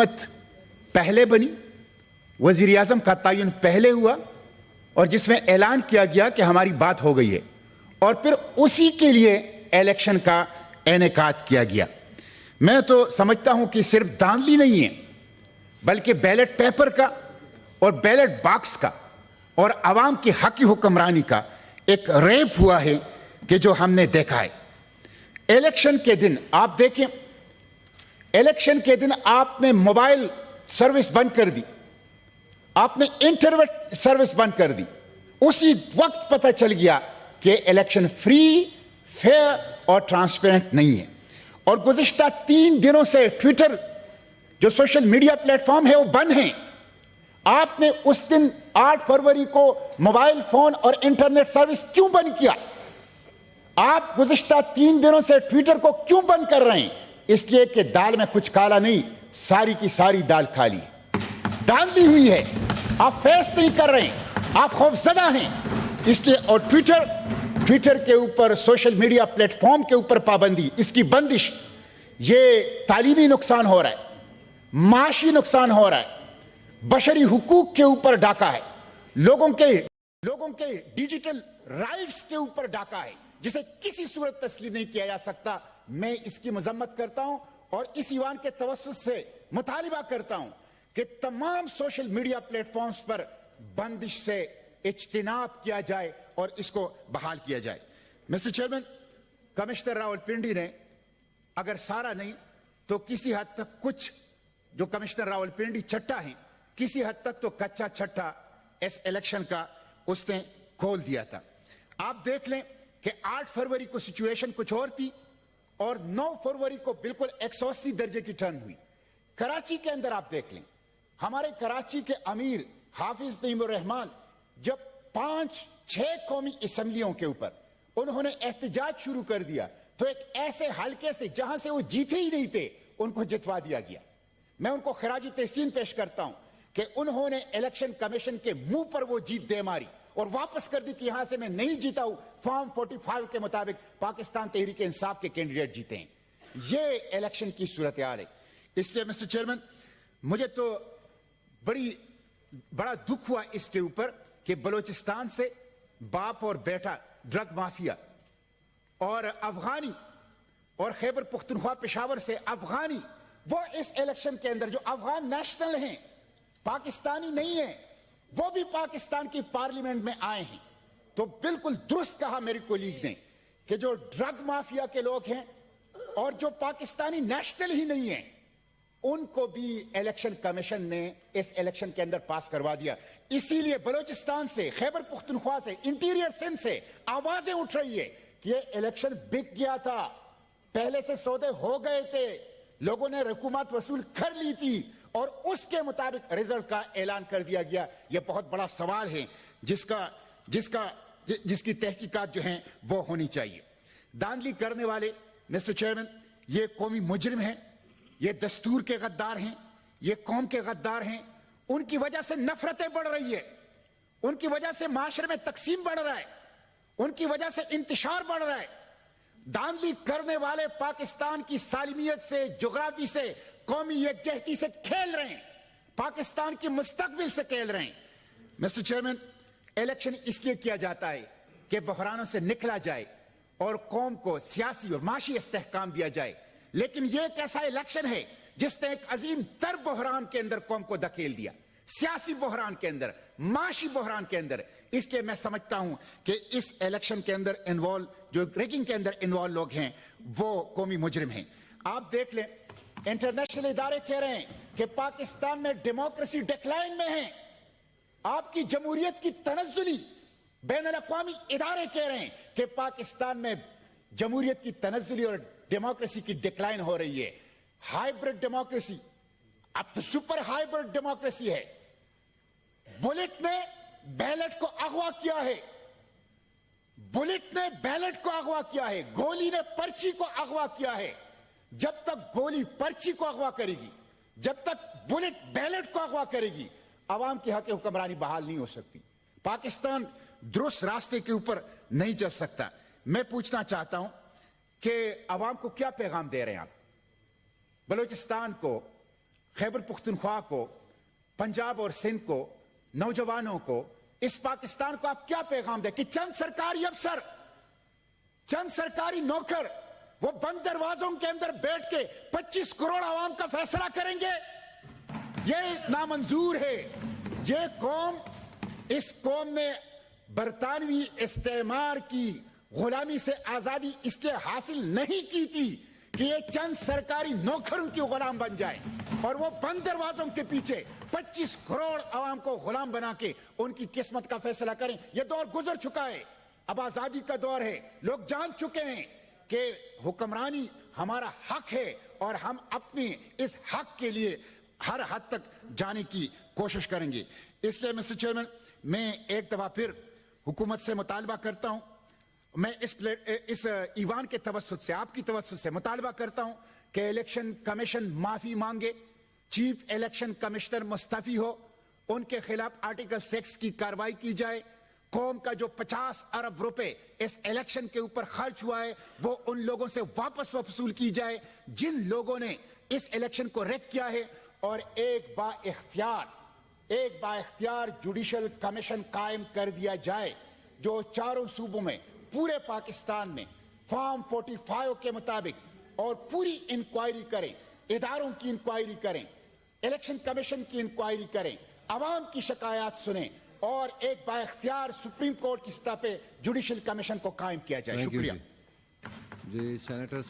हुकूमत पहले बनी, वजीर आजम का तयन पहले हुआ और जिसमें ऐलान किया गया कि हमारी बात हो गई है, और फिर उसी के लिए इलेक्शन का इनेकाद किया गया। मैं तो समझता हूं कि सिर्फ धांधली नहीं है, बल्कि बैलेट पेपर का और बैलेट बॉक्स का और अवाम की हकी हुक्मरानी का एक रेप हुआ है कि जो हमने देखा है। इलेक्शन के दिन आप देखें, इलेक्शन के दिन आपने मोबाइल सर्विस बंद कर दी, आपने इंटरनेट सर्विस बंद कर दी, उसी वक्त पता चल गया कि इलेक्शन फ्री, फेयर और ट्रांसपेरेंट नहीं है। और गुज़िश्ता 3 दिनों से ट्विटर जो सोशल मीडिया प्लेटफॉर्म है वो बंद है। आपने उस दिन 8 फरवरी को मोबाइल फोन और इंटरनेट सर्विस क्यों बंद किया? आप गुज़िश्ता 3 दिनों से ट्विटर को क्यों बंद कर रहे हैं? इसलिए कि दाल में कुछ काला नहीं, सारी की सारी दाल खाली है, डाली हुई है। आप फेस नहीं कर रहे हैं, आप खौफजदा हैं इसलिए। और ट्विटर के ऊपर, सोशल मीडिया प्लेटफॉर्म के ऊपर पाबंदी, इसकी बंदिश, ये तालीमी नुकसान हो रहा है, माशी नुकसान हो रहा है, बशरी हुकूक के ऊपर डाका है, लोगों के डिजिटल राइट्स के ऊपर डाका है, जिसे किसी सूरत तस्लीम नहीं किया जा सकता। मैं इसकी मजम्मत करता हूं और इस ईवान के तवस्सुत से मुतालिबा करता हूं कि तमाम सोशल मीडिया प्लेटफॉर्म्स पर बंदिश से इज्तिनाब किया जाए और इसको बहाल किया जाए। मिस्टर चेयरमैन, कमिश्नर रावलपिंडी ने अगर सारा नहीं तो किसी हद तक, कुछ जो कमिश्नर रावलपिंडी चट्टा है, किसी हद तक तो कच्चा छट्टा इस इलेक्शन का उसने खोल दिया था। आप देख लें कि 8 फरवरी को सिचुएशन कुछ और थी और 9 फरवरी को बिल्कुल 180 दर्जे की टर्न हुई। कराची के अंदर आप देख लें, हमारे कराची के अमीर हाफिज नईमुर रहमान जब 5-6 कौमी असम्बलियों के ऊपर उन्होंने एहतजाज शुरू कर दिया, तो एक ऐसे हल्के से जहां से वो जीते ही नहीं थे, उनको जितवा दिया गया। मैं उनको खराजी तहसीन पेश करता हूं कि उन्होंने इलेक्शन कमीशन के मुंह पर वो जीत दे मारी और वापस कर दी कि यहां से मैं नहीं जीता हूं, फॉर्म 45 के मुताबिक पाकिस्तान तहरीक इंसाफ के कैंडिडेट जीते हैं। ये इलेक्शन की सूरत हाल है। इसलिए मिस्टर चेयरमैन, मुझे तो बड़ा दुख हुआ इसके ऊपर कि बलूचिस्तान से बाप और बेटा ड्रग माफिया और अफगानी और खैबर पुख्तनख्वा पेशावर से अफगानी, वो इस इलेक्शन के अंदर जो अफगान नेशनल हैं, पाकिस्तानी नहीं है, वो भी पाकिस्तान की पार्लियामेंट में आए हैं। तो बिल्कुल दुरुस्त कहा मेरे कोलीग ने कि जो ड्रग माफिया के लोग हैं और जो पाकिस्तानी नेशनल ही नहीं है, उनको भी इलेक्शन कमीशन ने इस इलेक्शन के अंदर पास करवा दिया। इसीलिए बलूचिस्तान से, खैबर पुख्तनख्वा से, इंटीरियर सिंध से आवाजें उठ रही है कि ये इलेक्शन बिक गया था, पहले से सौदे हो गए थे, लोगों ने रकूमत वसूल कर ली थी और उसके मुताबिक रिजल्ट का ऐलान कर दिया गया। यह बहुत बड़ा सवाल है जिसकी तहकीकात जो हैं वो होनी चाहिए। धांधली करने वाले मिस्टर चेयरमैन, ये कौमी मुजरिम हैं, ये दस्तूर के गद्दार हैं, ये कौम के गद्दार हैं। उनकी वजह से नफरतें बढ़ रही है, उनकी वजह से माशरे में तकसीम बढ़ रहा है, उनकी वजह से इंतशार बढ़ रहा है। धांधली करने वाले पाकिस्तान की सालिमियत से, जोग्राफी से, कौमी यकजहती से खेल रहे हैं, पाकिस्तान की मुस्तकबिल से खेल रहे हैं। मिस्टर चेयरमैन, इलेक्शन इसलिए किया जाता है कि बहरानों से निकला जाए और कौम को सियासी और माशी इस्तेहकाम दिया जाए। लेकिन यह एक ऐसा इलेक्शन है जिसने एक अजीम तर बहरान के अंदर कौम को धकेल दिया, सियासी बहरान के अंदर, माशी बहरान के अंदर। इसलिए मैं समझता हूं कि इस इलेक्शन के अंदर इन्वॉल्व, जो रैगिंग के अंदर इन्वॉल्व लोग हैं, वो कौमी मुजरिम हैं। आप देख लें, इंटरनेशनल इदारे कह रहे हैं कि पाकिस्तान में डेमोक्रेसी डिक्लाइन में है। आपकी जमहूरियत की तनज़्ज़ुली बैनुल अक़वामी इदारे कह रहे हैं कि पाकिस्तान में जमहूरियत की तनज़्ज़ुली और डेमोक्रेसी की डिक्लाइन हो रही है। हाइब्रिड डेमोक्रेसी, अब तो सुपर हाइब्रिड डेमोक्रेसी है। बुलेट ने बैलेट को अगवा किया है, बुलेट ने बैलेट को अगवा किया है, गोली ने पर्ची को अगवा किया है। जब तक गोली पर्ची को अगवा करेगी, जब तक बुलेट बैलेट को अगवा करेगी, आवाम की हक हुक्मरानी बहाल नहीं हो सकती। पाकिस्तान दुरुस्त रास्ते के ऊपर नहीं चल सकता। मैं पूछना चाहता हूं कि आवाम को क्या पैगाम दे रहे हैं आप? बलूचिस्तान को खैबर पुख्तनख्वा को, पंजाब और सिंध को, नौजवानों को, इस पाकिस्तान को आप क्या पैगाम दें कि चंद सरकारी अफसर, चंद सरकारी नौकर वो बंद दरवाजों के अंदर बैठ के 25 करोड़ आवाम का फैसला करेंगे? ये नामंजूर है। ये कौम, इस कौम ने बरतानवी इस्तेमार की गुलामी से आजादी इसलिए हासिल नहीं की थी कि ये चंद सरकारी नौकरों की गुलाम बन जाए और वो बंद दरवाजों के पीछे 25 करोड़ आवाम को गुलाम बना के उनकी किस्मत का फैसला करें। ये दौर गुजर चुका है, अब आजादी का दौर है। लोग जान चुके हैं कि हुक्मरानी हमारा हक है और हम अपने इस हक के लिए हर हद तक जाने की कोशिश करेंगे। इसलिए मिस्टर चेयरमैन, मैं एक दफा फिर हुकूमत से मुतालबा करता हूं, मैं इस ईवान के तवस्सुत से, आपकी तवस्सुत से मुतालबा करता हूं कि इलेक्शन कमीशन माफी मांगे, चीफ इलेक्शन कमिश्नर मुस्तफी हो, उनके खिलाफ आर्टिकल 6 की कार्रवाई की जाए। कौम का जो 50 अरब रुपए इस इलेक्शन के ऊपर खर्च हुआ है वो उन लोगों से वापस वसूल की जाए जिन लोगों ने इस इलेक्शन को रेक किया है, और एक बाइख्तियार जुडिशल कमीशन कायम कर दिया जाए जो चारों सूबों में, पूरे पाकिस्तान में फॉर्म 45 के मुताबिक और पूरी इंक्वायरी करें, इदारों की इंक्वायरी करें, इलेक्शन कमीशन की इंक्वायरी करें, आवाम की शिकायत सुने और एक बाइख्तियार सुप्रीम कोर्ट की सतह पे जुडिशल कमीशन को कायम किया जाए। शुक्रिया जी सेनेटर।